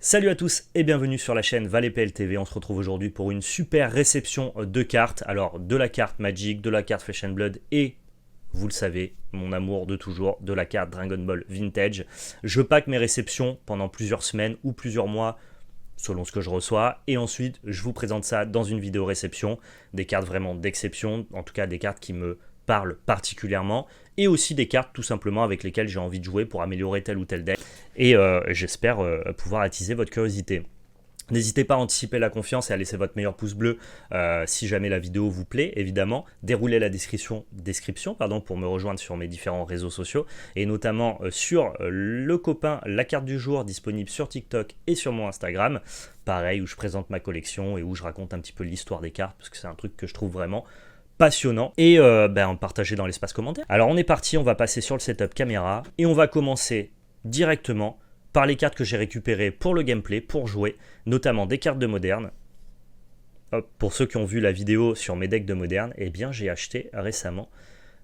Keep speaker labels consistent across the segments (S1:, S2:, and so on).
S1: Salut à tous et bienvenue sur la chaîne ValleyPL TV. On se retrouve aujourd'hui pour une super réception de cartes. Alors de la carte Magic, de la carte Flesh and Blood et, vous le savez, mon amour de toujours, de la carte Dragon Ball Vintage. Je pack mes réceptions pendant plusieurs semaines ou plusieurs mois selon ce que je reçois, et ensuite je vous présente ça dans une vidéo réception, des cartes vraiment d'exception, en tout cas des cartes qui me parlent particulièrement, et aussi des cartes tout simplement avec lesquelles j'ai envie de jouer pour améliorer tel ou tel deck, et j'espère pouvoir attiser votre curiosité. N'hésitez pas à anticiper la confiance et à laisser votre meilleur pouce bleu si jamais la vidéo vous plaît, évidemment. Déroulez la description pour me rejoindre sur mes différents réseaux sociaux et notamment sur le copain La Carte du Jour, disponible sur TikTok et sur mon Instagram. Pareil, où je présente ma collection et où je raconte un petit peu l'histoire des cartes parce que c'est un truc que je trouve vraiment passionnant et partagez dans l'espace commentaire. Alors on est parti, on va passer sur le setup caméra et on va commencer directement par les cartes que j'ai récupérées pour le gameplay, pour jouer, notamment des cartes de Moderne. Hop, pour ceux qui ont vu la vidéo sur mes decks de Moderne, eh bien j'ai acheté récemment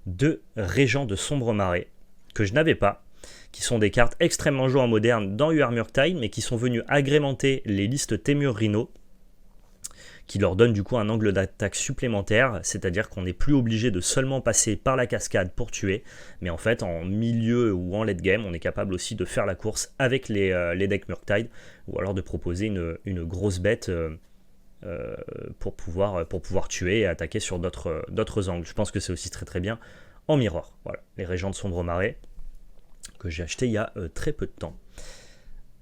S1: 2 Régents de Sombre Marée, que je n'avais pas, qui sont des cartes extrêmement jouées en Moderne dans UR Murktide, mais qui sont venues agrémenter les listes Temur Rhino, qui leur donne du coup un angle d'attaque supplémentaire, c'est-à-dire qu'on n'est plus obligé de seulement passer par la cascade pour tuer, mais en fait en milieu ou en late game, on est capable aussi de faire la course avec les decks Murktide, ou alors de proposer une grosse bête pour pouvoir tuer et attaquer sur d'autres angles. Je pense que c'est aussi très très bien en mirror. Voilà, les Régents de Sombre Marée, que j'ai acheté il y a très peu de temps.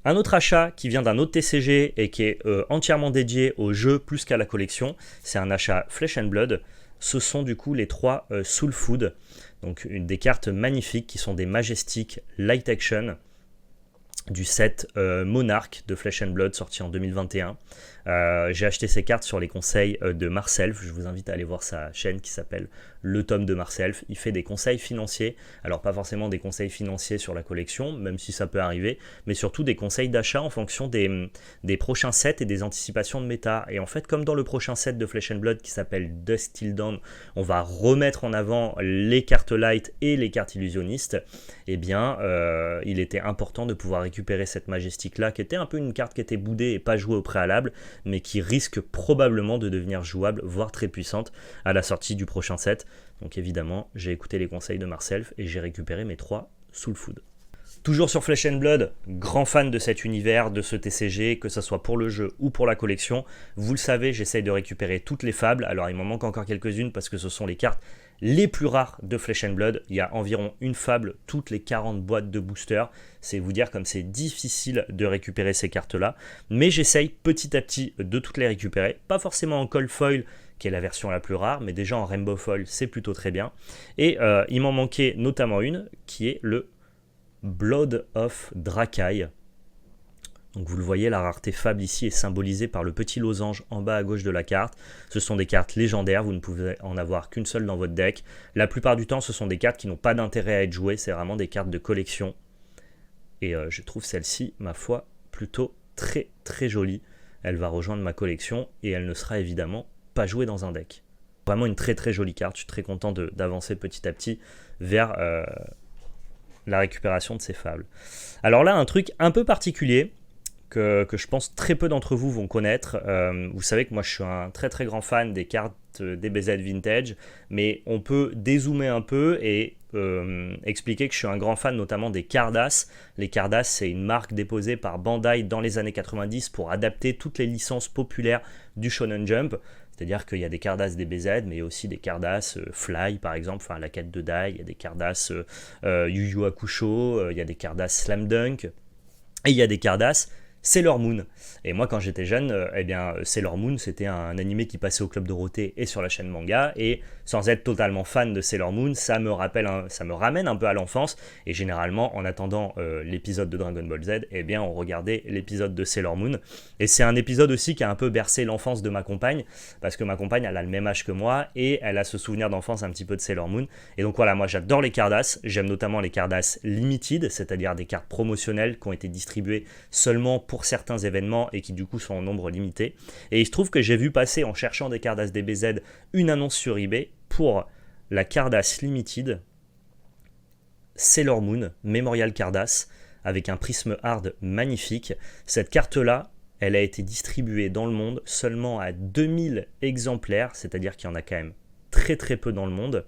S1: Un autre achat qui vient d'un autre TCG et qui est entièrement dédié au jeu plus qu'à la collection, c'est un achat Flesh and Blood. Ce sont du coup les 3 Soul Food, donc des cartes magnifiques qui sont des Majestic Light Action du set Monarch de Flesh and Blood sorti en 2021. J'ai acheté ces cartes sur les conseils de Marcelf. Je vous invite à aller voir sa chaîne qui s'appelle Le Tome de Marcelf. Il fait des conseils financiers, alors pas forcément des conseils financiers sur la collection, même si ça peut arriver, mais surtout des conseils d'achat en fonction des prochains sets et des anticipations de méta. Et en fait, comme dans le prochain set de Flesh and Blood qui s'appelle Dusk Till Dawn, on va remettre en avant les cartes light et les cartes illusionnistes, eh bien il était important de pouvoir récupérer cette Majestic là, qui était un peu une carte qui était boudée et pas jouée au préalable, mais qui risque probablement de devenir jouable, voire très puissante à la sortie du prochain set. Donc évidemment, j'ai écouté les conseils de Marcelf et j'ai récupéré mes 3 Soul Food. Toujours sur Flesh and Blood, grand fan de cet univers, de ce TCG, que ce soit pour le jeu ou pour la collection. Vous le savez, j'essaye de récupérer toutes les fables. Alors il m'en manque encore quelques-unes parce que ce sont les cartes les plus rares de Flesh and Blood. Il y a environ une fable toutes les 40 boîtes de boosters. C'est vous dire comme c'est difficile de récupérer ces cartes-là. Mais j'essaye petit à petit de toutes les récupérer. Pas forcément en Cold Foil, qui est la version la plus rare, mais déjà en Rainbow Foil, c'est plutôt très bien. Et il m'en manquait notamment une, qui est le Blood of Drakai. Donc vous le voyez, la rareté fable ici est symbolisée par le petit losange en bas à gauche de la carte. Ce sont des cartes légendaires, vous ne pouvez en avoir qu'une seule dans votre deck. La plupart du temps, ce sont des cartes qui n'ont pas d'intérêt à être jouées, c'est vraiment des cartes de collection. Et je trouve celle-ci, ma foi, plutôt très très jolie. Elle va rejoindre ma collection et elle ne sera évidemment pas jouée dans un deck. Vraiment une très très jolie carte, je suis très content d'avancer petit à petit vers la récupération de ces fables. Alors là, un truc un peu particulier que je pense très peu d'entre vous vont connaître. Vous savez que moi je suis un très très grand fan des cartes DBZ Vintage, mais on peut dézoomer un peu et expliquer que je suis un grand fan notamment des Cardass. Les Cardass, c'est une marque déposée par Bandai dans les années 90 pour adapter toutes les licences populaires du Shonen Jump. C'est-à-dire qu'il y a des Cardass DBZ, mais aussi des Cardass Fly, par exemple, enfin la quête de Dai, il y a des Cardass Yu Yu Hakusho, il y a des Cardass Slam Dunk, et il y a des Cardass Sailor Moon. Et moi, quand j'étais jeune, Sailor Moon, c'était un animé qui passait au Club Dorothée et sur la chaîne Manga. Et sans être totalement fan de Sailor Moon, ça me ramène un peu à l'enfance. Et généralement, en attendant l'épisode de Dragon Ball Z, on regardait l'épisode de Sailor Moon. Et c'est un épisode aussi qui a un peu bercé l'enfance de ma compagne, parce que ma compagne, elle a le même âge que moi et elle a ce souvenir d'enfance un petit peu de Sailor Moon. Et donc voilà, moi j'adore les Cardass. J'aime notamment les Cardass Limited, c'est-à-dire des cartes promotionnelles qui ont été distribuées seulement pour certains événements et qui du coup sont en nombre limité. Et il se trouve que j'ai vu passer en cherchant des Cardass DBZ une annonce sur eBay pour la Cardass Limited Sailor Moon Memorial Cardass avec un prisme hard magnifique. Cette carte-là, elle a été distribuée dans le monde seulement à 2000 exemplaires, c'est-à-dire qu'il y en a quand même très très peu dans le monde.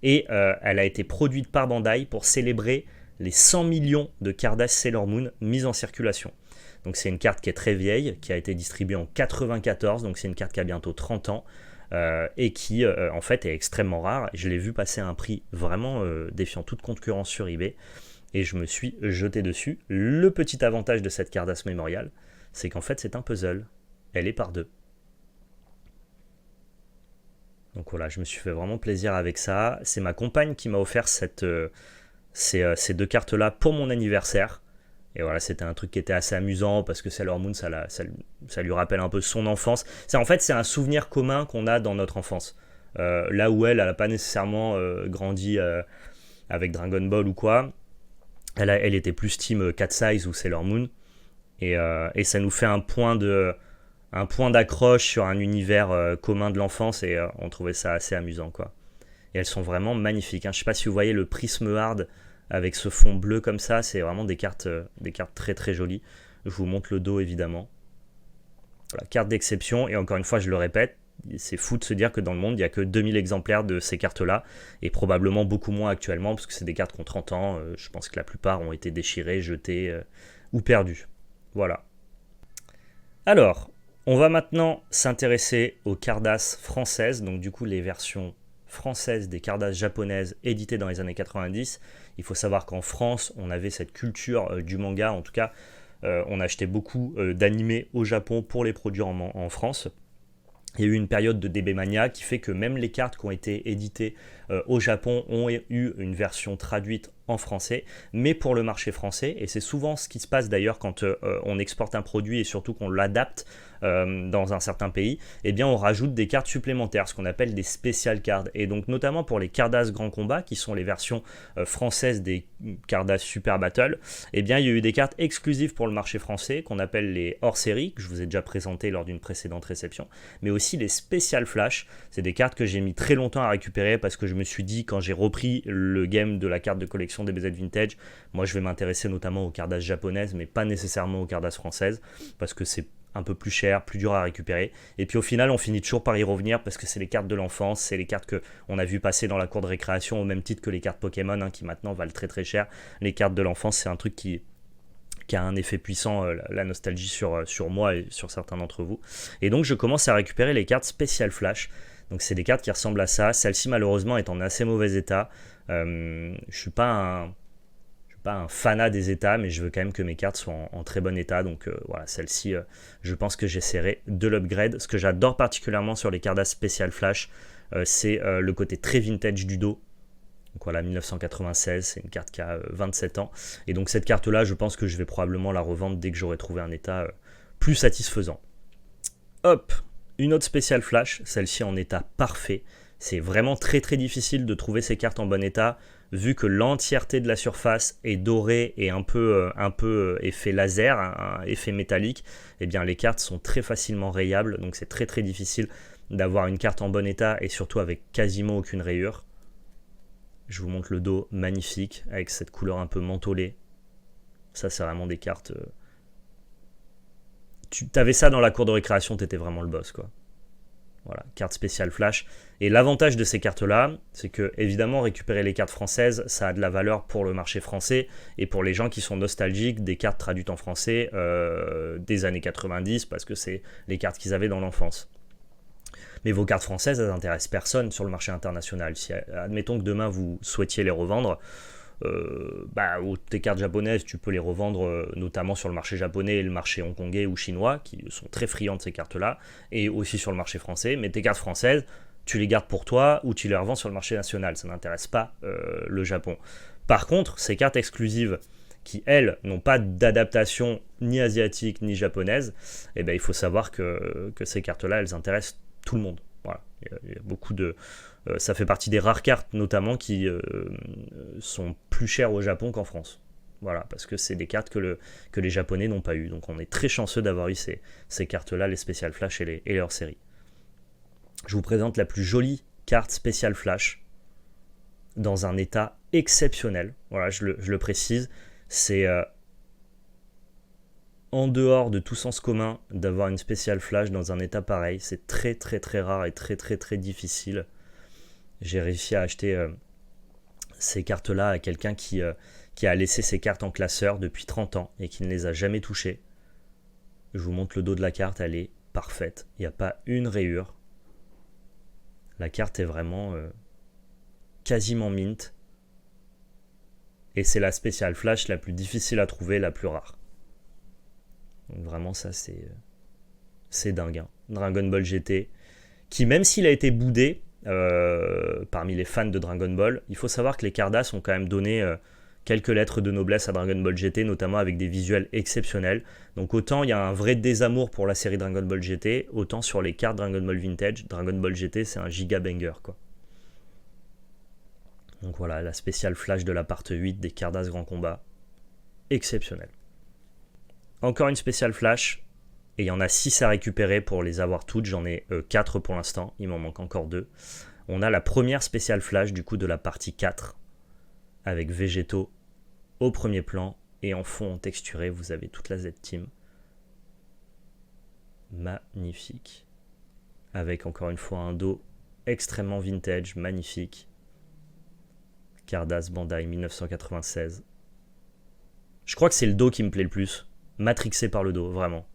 S1: Et elle a été produite par Bandai pour célébrer les 100 millions de Cardass Sailor Moon mises en circulation. Donc c'est une carte qui est très vieille, qui a été distribuée en 94, donc c'est une carte qui a bientôt 30 ans, et qui en fait est extrêmement rare. Je l'ai vu passer à un prix vraiment défiant toute concurrence sur eBay, et je me suis jeté dessus. Le petit avantage de cette Cardass Memorial, c'est qu'en fait c'est un puzzle, elle est par deux. Donc voilà, je me suis fait vraiment plaisir avec ça. C'est ma compagne qui m'a offert ces deux cartes-là pour mon anniversaire. Et voilà, c'était un truc qui était assez amusant parce que Sailor Moon, ça lui rappelle un peu son enfance. En fait, c'est un souvenir commun qu'on a dans notre enfance. Là où elle n'a pas nécessairement grandi avec Dragon Ball ou quoi. Elle était plus team Cat Size ou Sailor Moon. Et ça nous fait un point d'accroche sur un univers commun de l'enfance, et on trouvait ça assez amusant, quoi. Et elles sont vraiment magnifiques, hein. Je ne sais pas si vous voyez le prisme hard avec ce fond bleu comme ça, c'est vraiment des cartes très très jolies. Je vous montre le dos évidemment. Voilà, carte d'exception, et encore une fois je le répète, c'est fou de se dire que dans le monde il n'y a que 2000 exemplaires de ces cartes là, et probablement beaucoup moins actuellement parce que c'est des cartes qui ont 30 ans, je pense que la plupart ont été déchirées, jetées ou perdues. Voilà. Alors, on va maintenant s'intéresser aux Cardass françaises, donc du coup les versions françaises des Cardass japonaises éditées dans les années 90. Il faut savoir qu'en France, on avait cette culture du manga, en tout cas, on achetait beaucoup d'animés au Japon pour les produire en France. Il y a eu une période de DB Mania qui fait que même les cartes qui ont été éditées au Japon ont eu une version traduite en français, mais pour le marché français, et c'est souvent ce qui se passe d'ailleurs quand on exporte un produit et surtout qu'on l'adapte dans un certain pays, eh bien on rajoute des cartes supplémentaires, ce qu'on appelle des special cards. Et donc notamment pour les Cardass Grand Combat, qui sont les versions françaises des Cardass Super Battle, eh bien il y a eu des cartes exclusives pour le marché français qu'on appelle les hors-série, que je vous ai déjà présenté lors d'une précédente réception, mais aussi les Special Flash. C'est des cartes que j'ai mis très longtemps à récupérer parce que je me suis dit, quand j'ai repris le game de la carte de collection DBZ Vintage, moi je vais m'intéresser notamment aux Cardass japonaises, mais pas nécessairement aux Cardass françaises, parce que c'est un peu plus cher, plus dur à récupérer. Et puis au final, on finit toujours par y revenir parce que c'est les cartes de l'enfance, c'est les cartes qu'on a vu passer dans la cour de récréation au même titre que les cartes Pokémon, hein, qui maintenant valent très très cher. Les cartes de l'enfance, c'est un truc qui a un effet puissant, la nostalgie sur moi et sur certains d'entre vous. Et donc je commence à récupérer les cartes Special Flash. Donc c'est des cartes qui ressemblent à ça. Celle-ci malheureusement est en assez mauvais état. Je suis pas un fanat des états, mais je veux quand même que mes cartes soient en très bon état. Donc voilà, celle-ci, je pense que j'essaierai de l'upgrade. Ce que j'adore particulièrement sur les Cardass Special Flash, c'est le côté très vintage du dos. Donc voilà, 1996, c'est une carte qui a 27 ans. Et donc cette carte-là, je pense que je vais probablement la revendre dès que j'aurai trouvé un état plus satisfaisant. Hop, une autre Special Flash, celle-ci en état parfait. C'est vraiment très très difficile de trouver ces cartes en bon état, vu que l'entièreté de la surface est dorée et un peu effet laser, un effet métallique. Eh bien les cartes sont très facilement rayables, donc c'est très très difficile d'avoir une carte en bon état et surtout avec quasiment aucune rayure. Je vous montre le dos magnifique avec cette couleur un peu mentholée. Ça, c'est vraiment des cartes. Tu avais ça dans la cour de récréation, t'étais vraiment le boss, quoi. Voilà, carte spéciale flash. Et l'avantage de ces cartes-là, c'est que, évidemment, récupérer les cartes françaises, ça a de la valeur pour le marché français et pour les gens qui sont nostalgiques des cartes traduites en français des années 90, parce que c'est les cartes qu'ils avaient dans l'enfance. Mais vos cartes françaises, elles n'intéressent personne sur le marché international. Si, admettons que demain vous souhaitiez les revendre, tes cartes japonaises, tu peux les revendre notamment sur le marché japonais et le marché hongkongais ou chinois, qui sont très friands de ces cartes-là, et aussi sur le marché français. Mais tes cartes françaises, tu les gardes pour toi ou tu les revends sur le marché national. Ça n'intéresse pas le Japon. Par contre, ces cartes exclusives qui, elles, n'ont pas d'adaptation ni asiatique ni japonaise, eh ben, il faut savoir que ces cartes-là, elles intéressent tout le monde. Voilà. Il y a beaucoup de... ça fait partie des rares cartes, notamment, qui sont plus chères au Japon qu'en France. Voilà, parce que c'est des cartes que les Japonais n'ont pas eu. Donc on est très chanceux d'avoir eu ces cartes-là, les Special Flash et leurs séries. Je vous présente la plus jolie carte Special Flash dans un état exceptionnel. Voilà, je le précise. C'est en dehors de tout sens commun d'avoir une spéciale flash dans un état pareil. C'est très très très rare et très très très difficile. J'ai réussi à acheter ces cartes-là à quelqu'un qui a laissé ses cartes en classeur depuis 30 ans et qui ne les a jamais touchées. Je vous montre le dos de la carte, elle est parfaite. Il n'y a pas une rayure. La carte est vraiment quasiment mint. Et c'est la spéciale flash la plus difficile à trouver, la plus rare. Donc vraiment ça c'est dingue. Hein. Dragon Ball GT, qui même s'il a été boudé parmi les fans de Dragon Ball, il faut savoir que les Cardass ont quand même donné quelques lettres de noblesse à Dragon Ball GT, notamment avec des visuels exceptionnels. Donc autant il y a un vrai désamour pour la série Dragon Ball GT, autant sur les cartes Dragon Ball Vintage, Dragon Ball GT c'est un giga banger quoi. Donc voilà, la spéciale flash de la part 8 des Cardass Grand Combat, exceptionnel. Encore une spéciale flash, et il y en a 6 à récupérer pour les avoir toutes, j'en ai 4 pour l'instant, il m'en manque encore 2. On a la première spéciale flash du coup de la partie 4, avec Végétaux au premier plan, et en fond en texturé, vous avez toute la Z-Team. Magnifique. Avec encore une fois un dos extrêmement vintage, magnifique. Cardass Bandai 1996. Je crois que c'est le dos qui me plaît le plus. Matrixé par le dos, vraiment.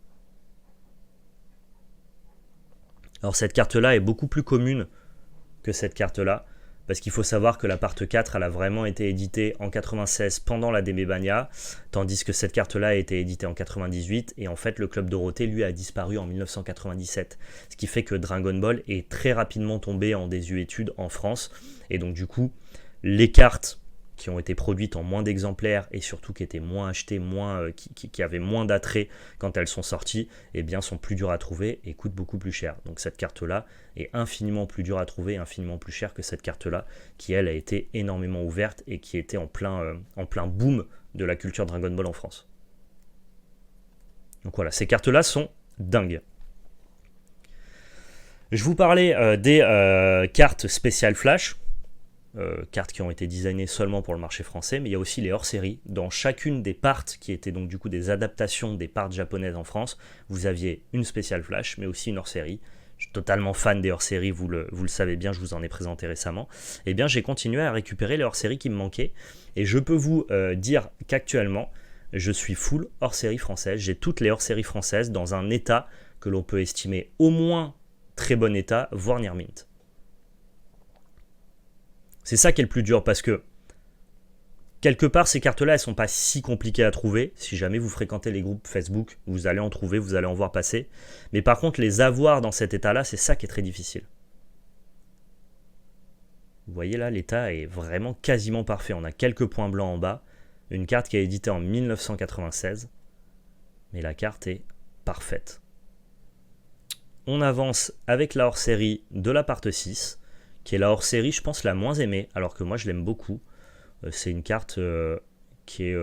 S1: Alors cette carte-là est beaucoup plus commune que cette carte-là, parce qu'il faut savoir que la part 4, elle a vraiment été éditée en 96 pendant la DB Bania, tandis que cette carte-là a été éditée en 98, et en fait le Club Dorothée, lui, a disparu en 1997. Ce qui fait que Dragon Ball est très rapidement tombé en désuétude en France, et donc du coup, les cartes qui ont été produites en moins d'exemplaires et surtout qui étaient moins achetées, qui avaient moins d'attrait quand elles sont sorties, eh bien sont plus dures à trouver et coûtent beaucoup plus cher. Donc cette carte-là est infiniment plus dure à trouver, infiniment plus chère que cette carte-là, qui elle a été énormément ouverte et qui était en plein boom de la culture Dragon Ball en France. Donc voilà, ces cartes-là sont dingues. Je vous parlais des cartes spéciales Flash. Cartes qui ont été designées seulement pour le marché français, mais il y a aussi les hors-séries. Dans chacune des parts, qui étaient donc du coup des adaptations des parts japonaises en France, vous aviez une spéciale flash, mais aussi une hors-série. Je suis totalement fan des hors-séries, vous le savez bien, je vous en ai présenté récemment. Et bien j'ai continué à récupérer les hors-séries qui me manquaient, et je peux vous dire qu'actuellement, je suis full hors-série française. J'ai toutes les hors-séries françaises dans un état que l'on peut estimer au moins très bon état, voire near mint. C'est ça qui est le plus dur parce que quelque part ces cartes-là elles sont pas si compliquées à trouver. Si jamais vous fréquentez les groupes Facebook, vous allez en trouver, vous allez en voir passer. Mais par contre les avoir dans cet état-là, c'est ça qui est très difficile. Vous voyez là, l'état est vraiment quasiment parfait. On a quelques points blancs en bas. Une carte qui a été éditée en 1996. Mais la carte est parfaite. On avance avec la hors-série de la part 6. Qui est la hors-série, je pense, la moins aimée, alors que moi, je l'aime beaucoup. C'est une carte qui est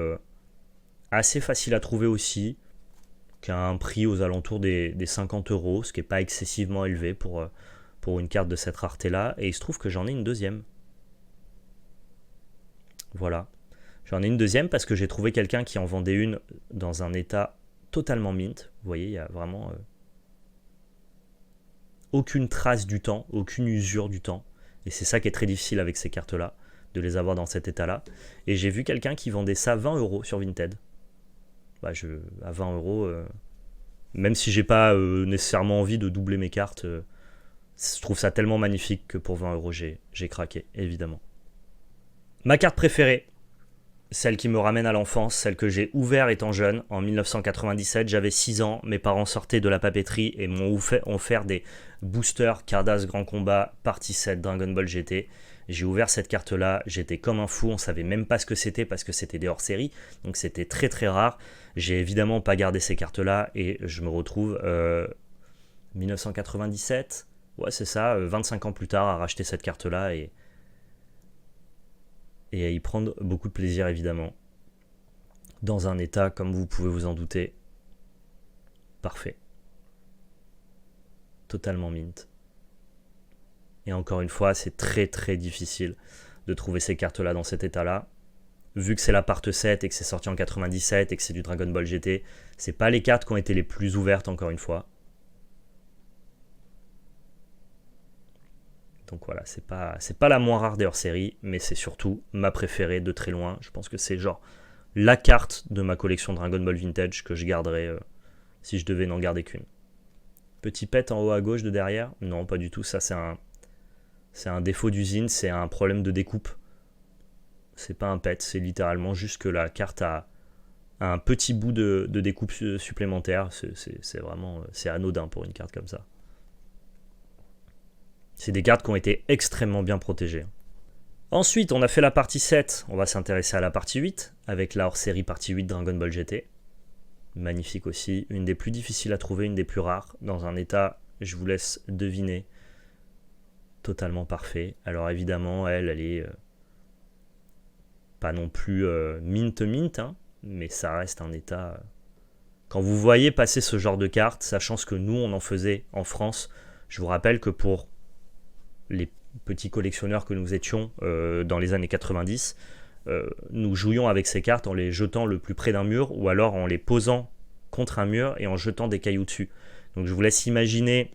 S1: assez facile à trouver aussi, qui a un prix aux alentours des 50 €, ce qui n'est pas excessivement élevé pour une carte de cette rareté-là. Et il se trouve que j'en ai une deuxième. Voilà. J'en ai une deuxième parce que j'ai trouvé quelqu'un qui en vendait une dans un état totalement mint. Vous voyez, il y a vraiment aucune trace du temps, aucune usure du temps. Et c'est ça qui est très difficile avec ces cartes-là, de les avoir dans cet état-là. Et j'ai vu quelqu'un qui vendait ça 20 € sur Vinted. Bah, à 20 €, même si j'ai pas nécessairement envie de doubler mes cartes, je trouve ça tellement magnifique que pour 20 € j'ai craqué, évidemment. Ma carte préférée, celle qui me ramène à l'enfance, celle que j'ai ouverte étant jeune, en 1997, j'avais 6 ans, mes parents sortaient de la papeterie et m'ont offert des boosters Cardass Grand Combat partie 7 Dragon Ball GT. J'ai ouvert cette carte-là, j'étais comme un fou, on savait même pas ce que c'était parce que c'était des hors-série, donc c'était très très rare. J'ai évidemment pas gardé ces cartes-là et je me retrouve 1997, ouais c'est ça, 25 ans plus tard à racheter cette carte-là et à y prendre beaucoup de plaisir évidemment. Dans un état, comme vous pouvez vous en douter, parfait. Totalement mint. Et encore une fois, c'est très très difficile de trouver ces cartes-là dans cet état-là. vu que c'est la part 7 et que c'est sorti en 97 et que c'est du Dragon Ball GT, c'est pas les cartes qui ont été les plus ouvertes encore une fois. Donc voilà, c'est pas la moins rare des hors-série, mais c'est surtout ma préférée de très loin. Je pense que c'est genre la carte de ma collection Dragon Ball Vintage que je garderais si je devais n'en garder qu'une. Petit pet en haut à gauche de derrière? Non, pas du tout, ça c'est un défaut d'usine, c'est un problème de découpe. C'est pas un pet, c'est littéralement juste que la carte a un petit bout de découpe supplémentaire. C'est vraiment c'est anodin pour une carte comme ça. C'est des cartes qui ont été extrêmement bien protégées. Ensuite, on a fait la partie 7, on va s'intéresser à la partie 8, avec la hors-série partie 8 Dragon Ball GT. Magnifique aussi, une des plus difficiles à trouver, une des plus rares, dans un état, je vous laisse deviner, totalement parfait. Alors évidemment, elle est pas non plus mint, hein, mais ça reste un état... Quand vous voyez passer ce genre de cartes, sachant ce que nous on en faisait en France, je vous rappelle que pour les petits collectionneurs que nous étions dans les années 90, nous jouions avec ces cartes en les jetant le plus près d'un mur ou alors en les posant contre un mur et en jetant des cailloux dessus. Donc je vous laisse imaginer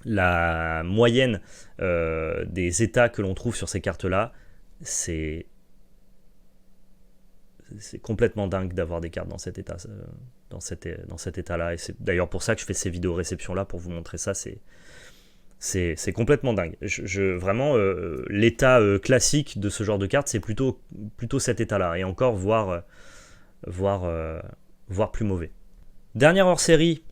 S1: la moyenne des états que l'on trouve sur ces cartes-là. C'est complètement dingue d'avoir des cartes dans cet état, dans cet état-là. Et c'est d'ailleurs pour ça que je fais ces vidéos réception-là, pour vous montrer ça. C'est complètement dingue. Vraiment, l'état classique de ce genre de carte, c'est plutôt cet état-là. Et encore, voire plus mauvais. Dernière hors-série,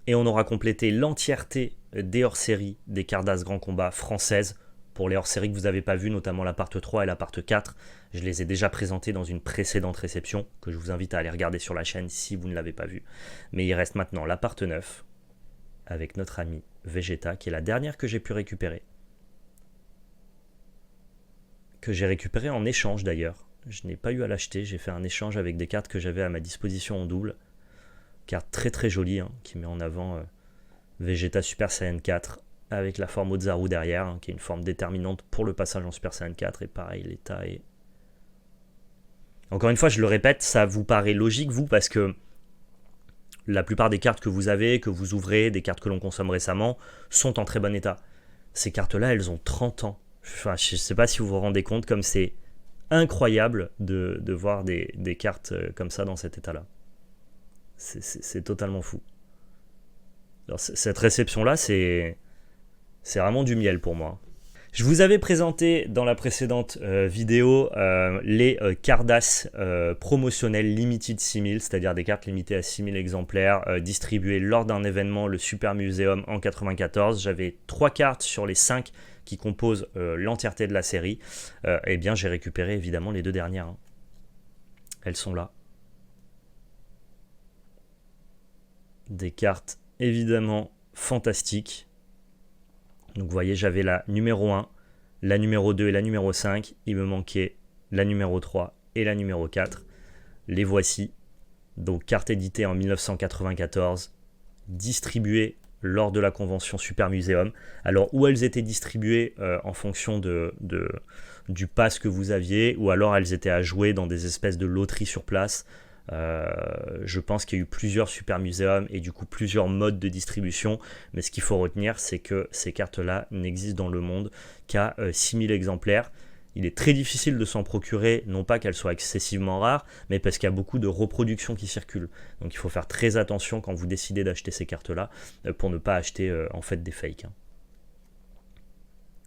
S1: et on aura complété l'entièreté des hors-séries des Cardass Grand Combat françaises. Pour les hors-séries que vous n'avez pas vues, notamment la part 3 et la part 4, je les ai déjà présentées dans une précédente réception, que je vous invite à aller regarder sur la chaîne si vous ne l'avez pas vue. Mais il reste maintenant la part 9, avec notre ami Vegeta, qui est la dernière que j'ai pu récupérer. Que j'ai récupéré en échange d'ailleurs. Je n'ai pas eu à l'acheter, j'ai fait un échange avec des cartes que j'avais à ma disposition en double. Carte très très jolie, hein, qui met en avant Vegeta Super Saiyan 4, avec la forme Ozaru derrière, hein, qui est une forme déterminante pour le passage en Super Saiyan 4. Et pareil, l'état est... Encore une fois, je le répète, ça vous paraît logique, vous, parce que la plupart des cartes que vous avez, que vous ouvrez, des cartes que l'on consomme récemment, sont en très bon état. Ces cartes-là, elles ont 30 ans. Enfin, je ne sais pas si vous vous rendez compte comme c'est incroyable de voir des cartes comme ça dans cet état-là. C'est totalement fou. Alors, cette réception-là, c'est vraiment du miel pour moi. Je vous avais présenté dans la précédente vidéo les Cardass promotionnels Limited 6000, c'est-à-dire des cartes limitées à 6000 exemplaires distribuées lors d'un événement, le Super Museum en 94. J'avais 3 cartes sur les 5 qui composent l'entièreté de la série. Eh bien, j'ai récupéré évidemment les 2 dernières. Hein. Elles sont là. Des cartes évidemment fantastiques. Donc vous voyez, j'avais la numéro 1, la numéro 2 et la numéro 5. Il me manquait la numéro 3 et la numéro 4. Les voici. Donc carte éditée en 1994, distribuée lors de la convention Super Museum. Alors où elles étaient distribuées en fonction du pass que vous aviez, ou alors elles étaient à jouer dans des espèces de loteries sur place. Je pense qu'il y a eu plusieurs Super Museum et du coup plusieurs modes de distribution, mais ce qu'il faut retenir, c'est que ces cartes-là n'existent dans le monde qu'à 6000 exemplaires. Il est très difficile de s'en procurer, non pas qu'elles soient excessivement rares, mais parce qu'il y a beaucoup de reproductions qui circulent. Donc il faut faire très attention quand vous décidez d'acheter ces cartes-là, pour ne pas acheter en fait des fakes. Hein.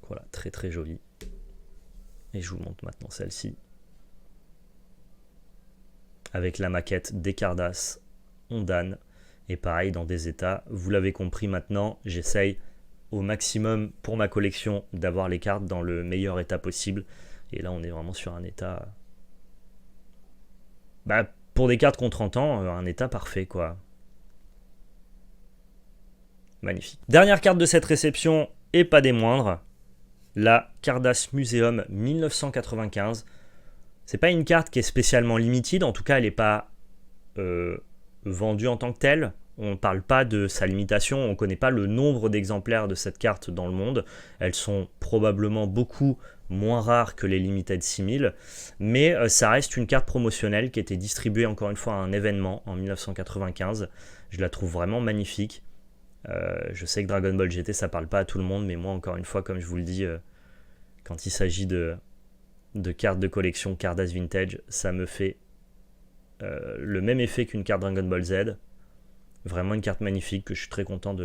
S1: Voilà, très très joli. Et je vous montre maintenant celle-ci. Avec la maquette des Cardass Ondan, et pareil dans des états, vous l'avez compris maintenant, j'essaye au maximum pour ma collection d'avoir les cartes dans le meilleur état possible, et là on est vraiment sur un état, pour des cartes qui ont 30 ans, un état parfait quoi. Magnifique. Dernière carte de cette réception, et pas des moindres, la Cardass Museum 1995. C'est pas une carte qui est spécialement limited, en tout cas elle n'est pas vendue en tant que telle. On ne parle pas de sa limitation, on ne connaît pas le nombre d'exemplaires de cette carte dans le monde. Elles sont probablement beaucoup moins rares que les Limited 6000, mais ça reste une carte promotionnelle qui a été distribuée encore une fois à un événement en 1995. Je la trouve vraiment magnifique. Je sais que Dragon Ball GT ça parle pas à tout le monde, mais moi encore une fois, comme je vous le dis, quand il s'agit de cartes de collection, Cardass Vintage, ça me fait le même effet qu'une carte Dragon Ball Z. Vraiment une carte magnifique que je suis très content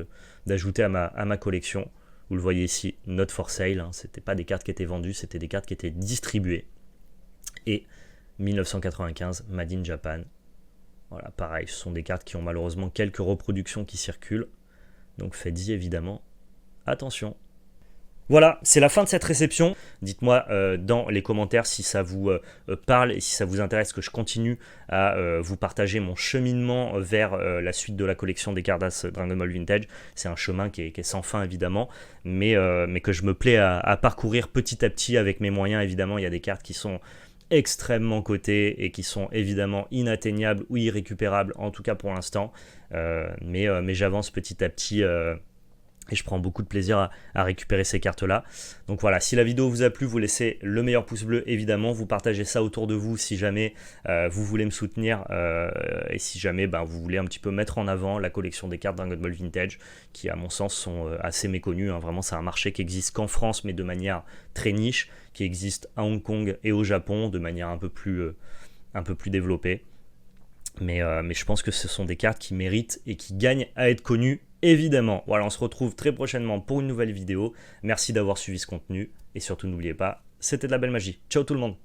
S1: d'ajouter à ma collection. Vous le voyez ici, not for sale, hein. C'était pas des cartes qui étaient vendues, c'était des cartes qui étaient distribuées. Et 1995, Made in Japan. Voilà, pareil, ce sont des cartes qui ont malheureusement quelques reproductions qui circulent. Donc faites-y évidemment attention. Voilà, c'est la fin de cette réception. Dites-moi dans les commentaires si ça vous parle et si ça vous intéresse que je continue à vous partager mon cheminement vers la suite de la collection des Cardass Dragon Ball Vintage. C'est un chemin qui est sans fin évidemment, mais que je me plais à parcourir petit à petit avec mes moyens. Évidemment, il y a des cartes qui sont extrêmement cotées et qui sont évidemment inatteignables ou irrécupérables, en tout cas pour l'instant. Mais j'avance petit à petit. Et je prends beaucoup de plaisir à récupérer ces cartes-là. Donc voilà, si la vidéo vous a plu, vous laissez le meilleur pouce bleu, évidemment. Vous partagez ça autour de vous si jamais vous voulez me soutenir. Et si jamais vous voulez un petit peu mettre en avant la collection des cartes Dragon Ball Vintage, qui à mon sens sont assez méconnues. Hein. Vraiment, c'est un marché qui existe qu'en France, mais de manière très niche, qui existe à Hong Kong et au Japon, de manière un peu plus développée. Mais je pense que ce sont des cartes qui méritent et qui gagnent à être connues, évidemment. Voilà, on se retrouve très prochainement pour une nouvelle vidéo. Merci d'avoir suivi ce contenu. Et surtout, n'oubliez pas, c'était de la belle magie. Ciao tout le monde!